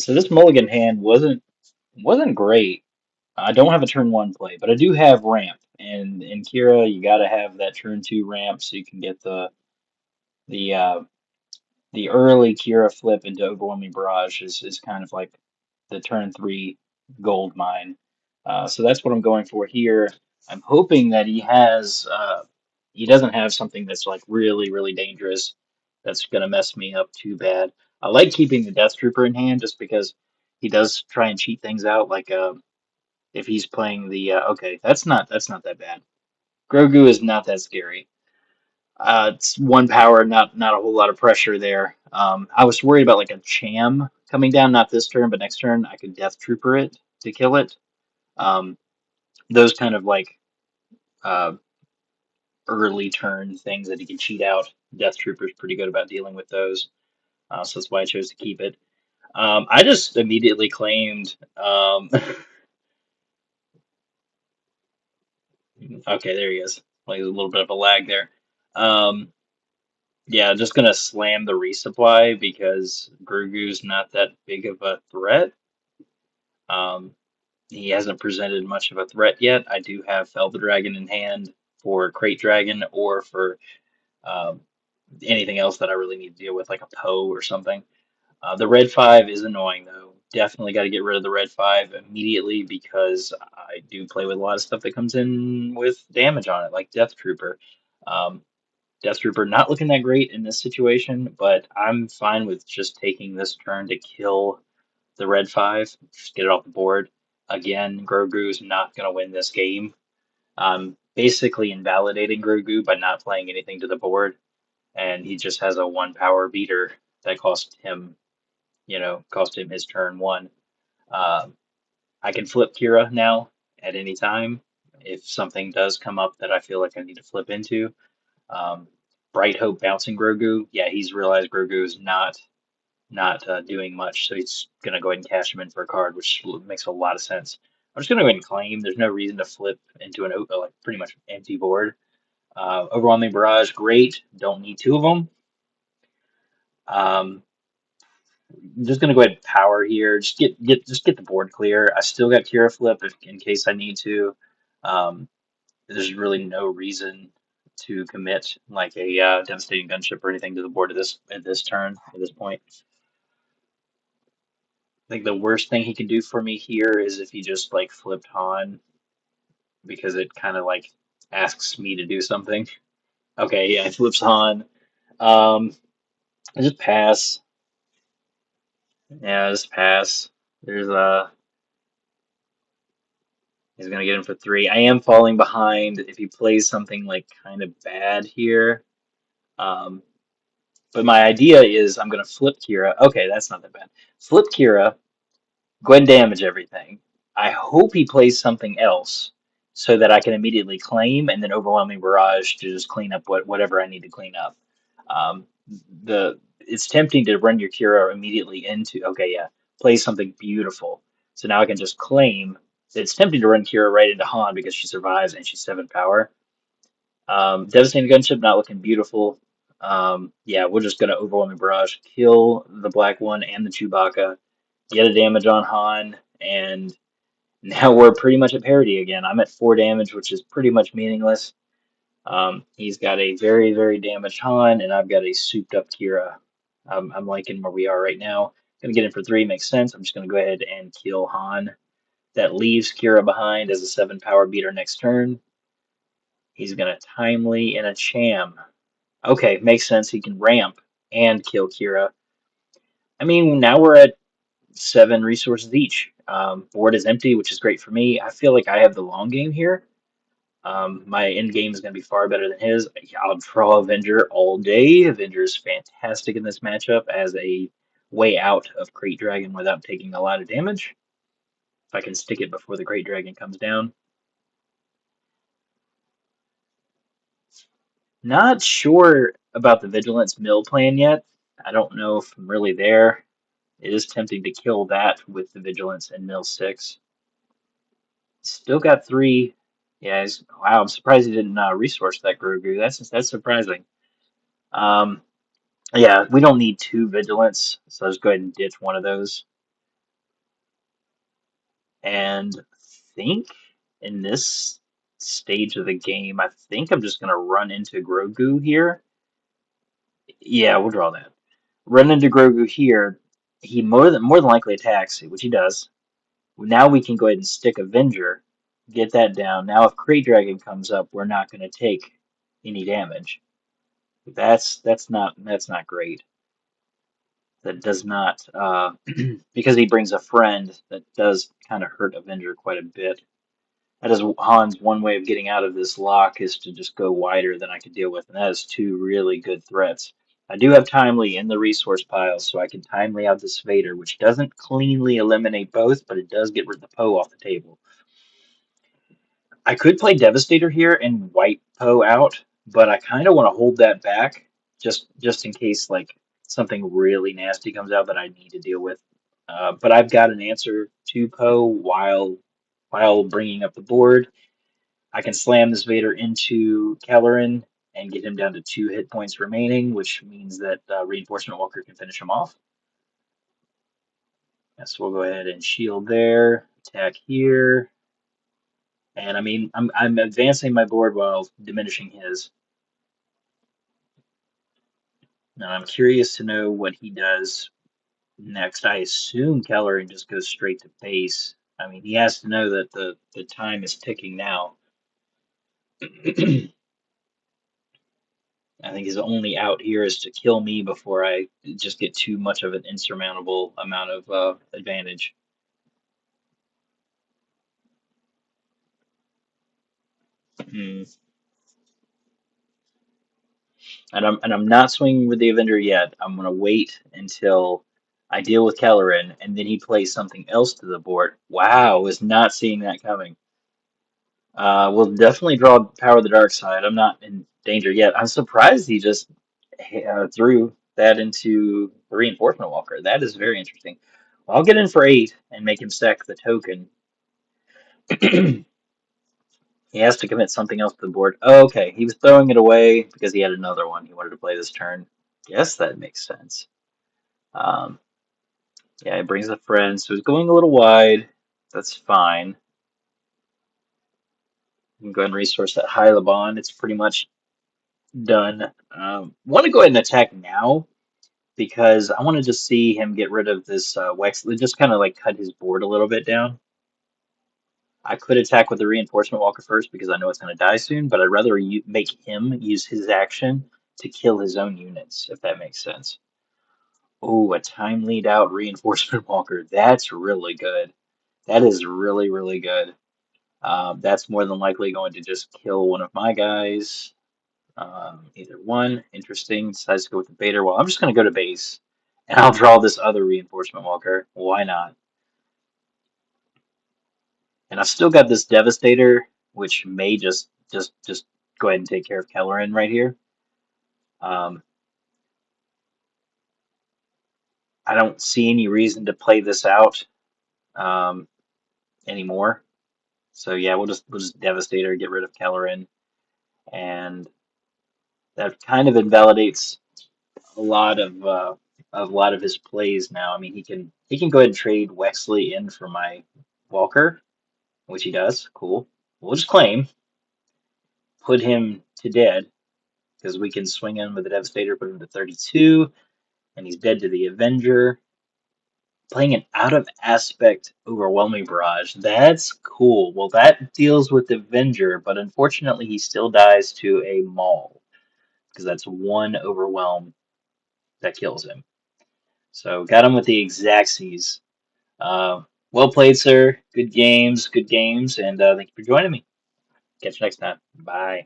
So this mulligan hand wasn't great. I don't have a turn one play, but I do have ramp. And in Kira, you got to have that turn two ramp so you can get the uh, the early Kira flip into overwhelming barrage is kind of like the turn three gold mine. So that's what I'm going for here. I'm hoping that he doesn't have something that's like really dangerous that's gonna mess me up too bad. I like keeping the Death Trooper in hand just because he does try and cheat things out. Like if he's playing the okay, that's not that bad. Grogu is not that scary. It's one power, not a whole lot of pressure there. I was worried about like a Cham coming down, not this turn, but next turn I could Death Trooper it to kill it. Um, those kind of like uh, early turn things that he can cheat out. Death Trooper's pretty good about dealing with those, so that's why I chose to keep it. I just immediately claimed. Okay, there he is. Like a little bit of a lag there. Um, yeah, just gonna slam the resupply because Grogu's not that big of a threat. Um, he hasn't presented much of a threat yet. I do have Fell the Dragon in hand for Crate Dragon or for um, anything else that I really need to deal with, like a Poe or something. The red 5 is annoying though. Definitely got to get rid of the red 5 immediately because I do play with a lot of stuff that comes in with damage on it, like Death Trooper. Um, Death Trooper not looking that great in this situation, but I'm fine with just taking this turn to kill the red 5, just get it off the board. Again, Grogu's not going to win this game. Basically invalidating Grogu by not playing anything to the board, and he just has a one power beater that cost him his turn one. Um, I can flip Kira now at any time if something does come up that I feel like I need to flip into. Um, Bright Hope bouncing Grogu. Yeah, he's realized Grogu is not doing much, so he's gonna go ahead and cash him in for a card, which makes a lot of sense. I'm just gonna go ahead and claim. There's no reason to flip into like pretty much empty board. Overwhelming Barrage, great. Don't need two of them. Um, I'm just gonna go ahead and power here. Just get the board clear. I still got Kira flip in case I need to. Um, there's really no reason to commit like a devastating gunship or anything to the board at this turn at this point. I think the worst thing he can do for me here is if he just like flipped Han because it kind of like asks me to do something. Okay, yeah, he flips Han. Um, I just pass. Yeah, I just pass. There's he's gonna get him for three. I am falling behind if he plays something like kind of bad here. Um, but my idea is I'm gonna flip Kira. Okay, that's not that bad. Flip Kira, go ahead and damage everything. I hope he plays something else so that I can immediately claim and then overwhelming barrage to just clean up whatever I need to clean up. Um, the it's tempting to run your Kira immediately into okay, yeah, play something beautiful. So now I can just claim. It's tempting to run Kira right into Han because she survives and she's 7 power. Devastating gunship not looking beautiful. Yeah, we're just gonna overwhelming barrage, kill the black one and the Chewbacca, get a damage on Han, and now we're pretty much at parity again. I'm at 4 damage, which is pretty much meaningless. He's got a very damaged Han, and I've got a souped up Kira. I'm liking where we are right now. Gonna get in for three, makes sense. I'm just gonna go ahead and kill Han. That leaves Kira behind as a 7 power beater next turn. He's gonna timely in a Cham. Okay, makes sense. He can ramp and kill Kira. I mean, now we're at 7 resources each. Board is empty, which is great for me. I feel like I have the long game here. My end game is going to be far better than his. I'll draw Avenger all day. Avenger is fantastic in this matchup as a way out of Crate Dragon without taking a lot of damage. If I can stick it before the Crate Dragon comes down. Not sure about the Vigilance mill plan yet. I don't know if I'm really there. It is tempting to kill that with the Vigilance and mill 6. Still got 3. Yeah, wow, I'm surprised he didn't resource that Grogu. That's surprising. Um, yeah, we don't need 2 Vigilance, so I'll just go ahead and ditch one of those. And I think in this stage of the game, I think I'm just gonna run into Grogu here. Yeah, we'll draw that. Run into Grogu here. He more than likely attacks, which he does. Now we can go ahead and stick Avenger, get that down. Now if Krayt Dragon comes up, we're not going to take any damage. That's not great. That does not because he brings a friend. That does kind of hurt Avenger quite a bit. That is Han's one way of getting out of this lock is to just go wider than I could deal with, and that is two really good threats. I do have Timely in the resource pile, so I can Timely out this Vader, which doesn't cleanly eliminate both, but it does get rid of the Poe off the table. I could play Devastator here and wipe Poe out, but I kind of want to hold that back just in case like something really nasty comes out that I need to deal with. But I've got an answer to Poe while bringing up the board. I can slam this Vader into Kelleran and get him down to 2 hit points remaining, which means that Reinforcement Walker can finish him off. So we'll go ahead and shield there, attack here. And I mean, I'm advancing my board while diminishing his. Now I'm curious to know what he does next. I assume Kelleran just goes straight to base. I mean, he has to know that the time is ticking now. I think his only out here is to kill me before I just get too much of an insurmountable amount of advantage. Hmm. And I'm not swinging with the Avenger yet. I'm gonna wait until I deal with Kelleran, and then he plays something else to the board. Wow, was not seeing that coming. We'll definitely draw Power of the Dark Side. I'm not in danger yet. I'm surprised he just threw that into the Reinforcement Walker. That is very interesting. Well, I'll get in for 8 and make him sack the token. He has to commit something else to the board. Oh, okay, he was throwing it away because he had another one he wanted to play this turn. Yes, that makes sense. Um, yeah, it brings a friend, so he's going a little wide. That's fine. You can go ahead and resource that Hylabon. It's pretty much done. Want to go ahead and attack now because I want to just see him get rid of this Wexley, just kind of like cut his board a little bit down. I could attack with the Reinforcement Walker first because I know it's going to die soon, but I'd rather make him use his action to kill his own units, if that makes sense. Oh, a time lead out Reinforcement Walker. That's really good. That is really, really good. That's more than likely going to just kill one of my guys. Either one. Interesting. Decides to go with the Vader. Well, I'm just going to go to base, and I'll draw this other Reinforcement Walker. Why not? And I've still got this Devastator, which may just go ahead and take care of Kelleran right here. Um, I don't see any reason to play this out um, anymore. So yeah, we'll just Devastator, get rid of Kelleran, and that kind of invalidates a lot of his plays now. I mean, he can go ahead and trade Wexley in for my Walker, which he does. Cool. We'll just claim, put him to dead because we can swing in with the Devastator, put him to 32, and he's dead to the Avenger. Playing an out of aspect overwhelming barrage. That's cool. Well, that deals with the Avenger, but unfortunately, he still dies to a Maul because that's one overwhelm that kills him. So got him with the Exactsies. Uh, well played, sir. Good games, and thank you for joining me. Catch you next time. Bye.